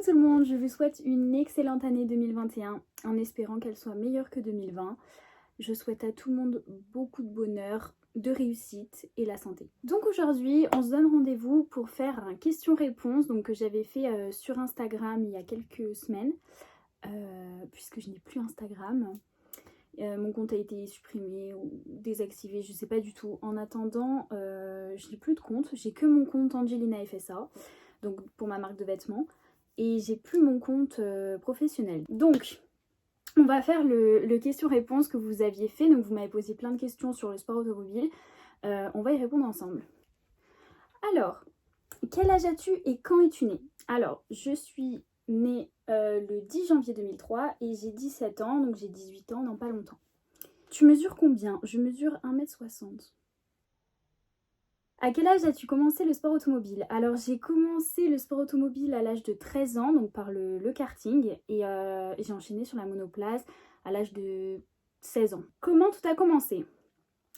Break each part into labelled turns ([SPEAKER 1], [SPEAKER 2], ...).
[SPEAKER 1] tout le monde, je vous souhaite une excellente année 2021 en espérant qu'elle soit meilleure que 2020. Je souhaite à tout le monde beaucoup de bonheur, de réussite et la santé. Donc aujourd'hui, on se donne rendez-vous pour faire un question-réponse que j'avais fait sur Instagram il y a quelques semaines, puisque je n'ai plus Instagram. Mon compte a été supprimé ou désactivé, je sais pas du tout. En attendant, je n'ai plus de compte, j'ai que mon compte Angelina FSA, donc pour ma marque de vêtements, et j'ai plus mon compte professionnel. Donc, on va faire le question-réponse que vous aviez fait. Donc, vous m'avez posé plein de questions sur le sport automobile. On va y répondre ensemble. Alors, quel âge as-tu et quand es-tu née? Alors, je suis née le 10 janvier 2003 et j'ai 17 ans, donc j'ai 18 ans dans pas longtemps. Tu mesures combien? Je mesure 1m60. À quel âge as-tu commencé le sport automobile? Alors j'ai commencé le sport automobile à l'âge de 13 ans, donc par le karting, et j'ai enchaîné sur la monoplace à l'âge de 16 ans. Comment tout a commencé?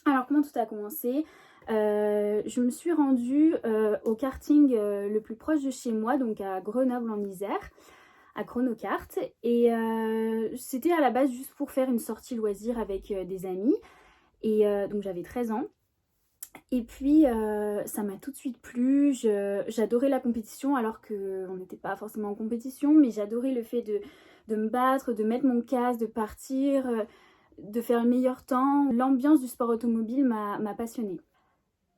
[SPEAKER 1] Alors comment tout a commencé? Je me suis rendue au karting le plus proche de chez moi, donc à Grenoble en Isère, à Chronokart, et c'était à la base juste pour faire une sortie loisir avec des amis, et donc j'avais 13 ans. Et puis ça m'a tout de suite plu, j'adorais la compétition alors qu'on n'était pas forcément en compétition, mais j'adorais le fait de me battre, de mettre mon casque, de partir, de faire le meilleur temps. L'ambiance du sport automobile m'a passionnée.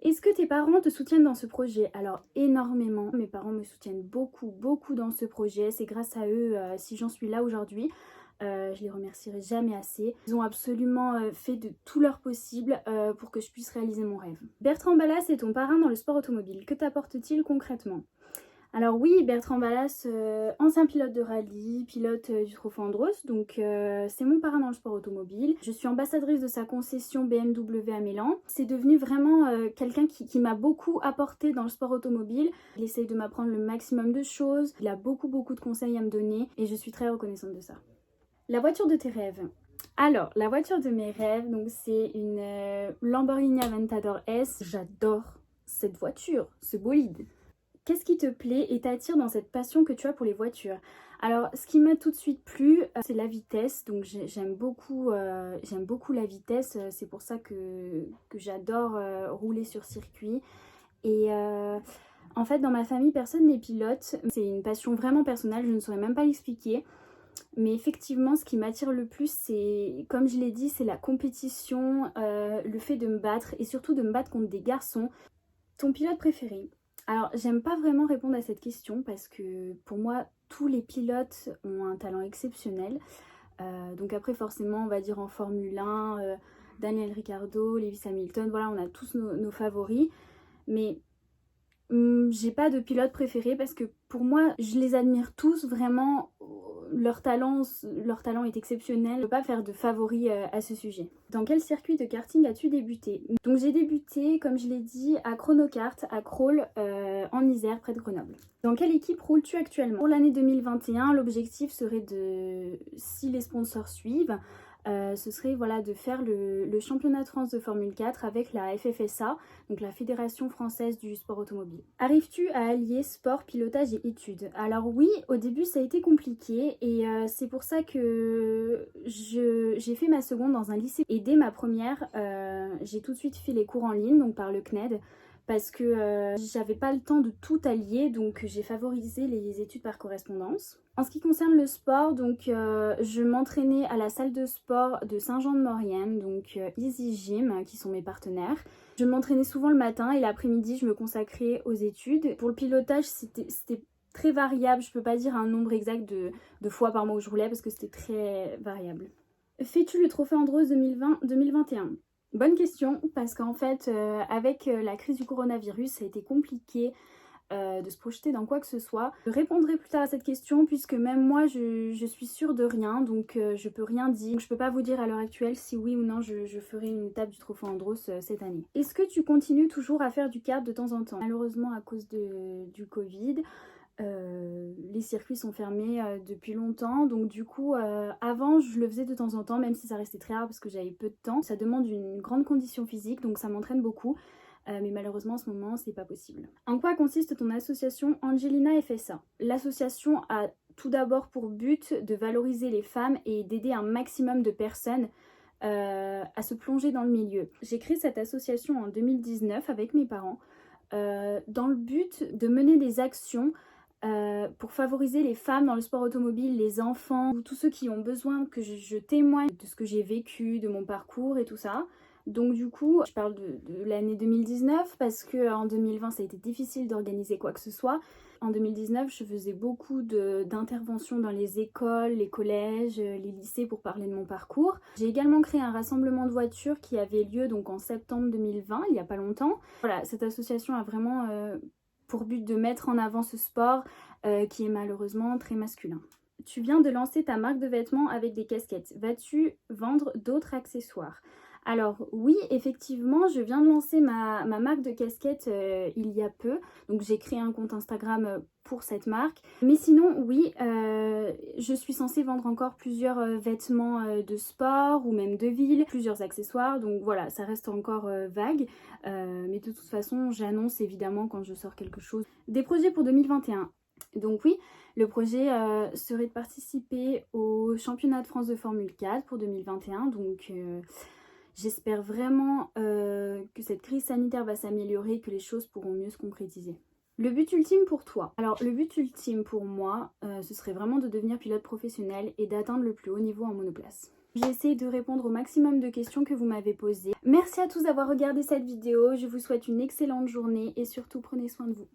[SPEAKER 1] Est-ce que tes parents te soutiennent dans ce projet? Alors énormément, mes parents me soutiennent beaucoup dans ce projet, c'est grâce à eux si j'en suis là aujourd'hui. Je les remercierai jamais assez. Ils ont absolument fait de tout leur possible pour que je puisse réaliser mon rêve. Bertrand Ballas est ton parrain dans le sport automobile. Que t'apporte-t-il concrètement? Alors oui, Bertrand Ballas, ancien pilote de rallye, pilote du Trophée Andros, donc c'est mon parrain dans le sport automobile. Je suis ambassadrice de sa concession BMW à Mélan. C'est devenu vraiment quelqu'un qui m'a beaucoup apporté dans le sport automobile. Il essaye de m'apprendre le maximum de choses, il a beaucoup de conseils à me donner et je suis très reconnaissante de ça. La voiture de tes rêves. Alors, la voiture de mes rêves, donc c'est une Lamborghini Aventador S. J'adore cette voiture, ce bolide. Qu'est-ce qui te plaît et t'attire dans cette passion que tu as pour les voitures? Alors, ce qui m'a tout de suite plu, c'est la vitesse. Donc, j'aime beaucoup la vitesse. C'est pour ça que j'adore rouler sur circuit. Et en fait, dans ma famille, personne n'est pilote. C'est une passion vraiment personnelle, je ne saurais même pas l'expliquer. Mais effectivement, ce qui m'attire le plus, c'est, comme je l'ai dit, c'est la compétition, le fait de me battre et surtout de me battre contre des garçons. Ton pilote préféré? Alors, j'aime pas vraiment répondre à cette question parce que pour moi, tous les pilotes ont un talent exceptionnel. Donc après, forcément, on va dire en Formule 1, Daniel Ricciardo, Lewis Hamilton, voilà, on a tous nos favoris. Mais j'ai pas de pilote préféré parce que pour moi, je les admire tous vraiment. Leur talent est exceptionnel. Je peux pas faire de favoris à ce sujet. Dans quel circuit de karting as-tu débuté? Donc j'ai débuté, comme je l'ai dit, à Chronokart, à Crolles, en Isère, près de Grenoble. Dans quelle équipe roules-tu actuellement? Pour l'année 2021, l'objectif serait de, si les sponsors suivent, ce serait voilà, de faire le championnat de France de Formule 4 avec la FFSA, donc la Fédération Française du Sport Automobile. Arrives-tu à allier sport, pilotage et études? Alors oui, au début ça a été compliqué et c'est pour ça que j'ai fait ma seconde dans un lycée. Et dès ma première, j'ai tout de suite fait les cours en ligne, donc par le CNED, parce que j'avais pas le temps de tout allier, donc j'ai favorisé les études par correspondance. En ce qui concerne le sport, donc je m'entraînais à la salle de sport de Saint-Jean-de-Maurienne, donc Easy Gym, qui sont mes partenaires. Je m'entraînais souvent le matin et l'après-midi, je me consacrais aux études. Pour le pilotage, c'était très variable, je peux pas dire un nombre exact de fois par mois où je roulais parce que c'était très variable. Fais-tu le trophée Andros 2020-2021? Bonne question, parce qu'en fait, avec la crise du coronavirus, ça a été compliqué de se projeter dans quoi que ce soit. Je répondrai plus tard à cette question, puisque même moi, je suis sûre de rien, donc je peux rien dire. Je peux pas vous dire à l'heure actuelle si oui ou non je ferai une étape du Trophée Andros cette année. Est-ce que tu continues toujours à faire du kart de temps en temps? Malheureusement, à cause du Covid, les circuits sont fermés depuis longtemps, donc du coup avant je le faisais de temps en temps, même si ça restait très rare parce que j'avais peu de temps. Ça demande une grande condition physique, donc ça m'entraîne beaucoup, mais malheureusement en ce moment c'est pas possible. En quoi consiste ton association Angelina FSA? L'association a tout d'abord pour but de valoriser les femmes et d'aider un maximum de personnes à se plonger dans le milieu. J'ai créé cette association en 2019 avec mes parents dans le but de mener des actions pour favoriser les femmes dans le sport automobile, les enfants, tous ceux qui ont besoin que je témoigne de ce que j'ai vécu, de mon parcours et tout ça. Donc du coup, je parle de l'année 2019 parce qu'en 2020 ça a été difficile d'organiser quoi que ce soit. En 2019, je faisais beaucoup d'interventions dans les écoles, les collèges, les lycées pour parler de mon parcours. J'ai également créé un rassemblement de voitures qui avait lieu donc en septembre 2020, il n'y a pas longtemps. Voilà, cette association a vraiment pour but de mettre en avant ce sport qui est malheureusement très masculin. Tu viens de lancer ta marque de vêtements avec des casquettes. Vas-tu vendre d'autres accessoires ? Alors oui, effectivement, je viens de lancer ma marque de casquettes il y a peu. Donc j'ai créé un compte Instagram pour cette marque. Mais sinon, oui, je suis censée vendre encore plusieurs vêtements de sport ou même de ville, plusieurs accessoires. Donc voilà, ça reste encore vague. Mais de toute façon, j'annonce évidemment quand je sors quelque chose. Des projets pour 2021. Donc oui, le projet serait de participer au championnat de France de Formule 4 pour 2021. Donc j'espère vraiment que cette crise sanitaire va s'améliorer et que les choses pourront mieux se concrétiser. Le but ultime pour toi. Alors le but ultime pour moi, ce serait vraiment de devenir pilote professionnel et d'atteindre le plus haut niveau en monoplace. J'ai essayé de répondre au maximum de questions que vous m'avez posées. Merci à tous d'avoir regardé cette vidéo, je vous souhaite une excellente journée et surtout prenez soin de vous.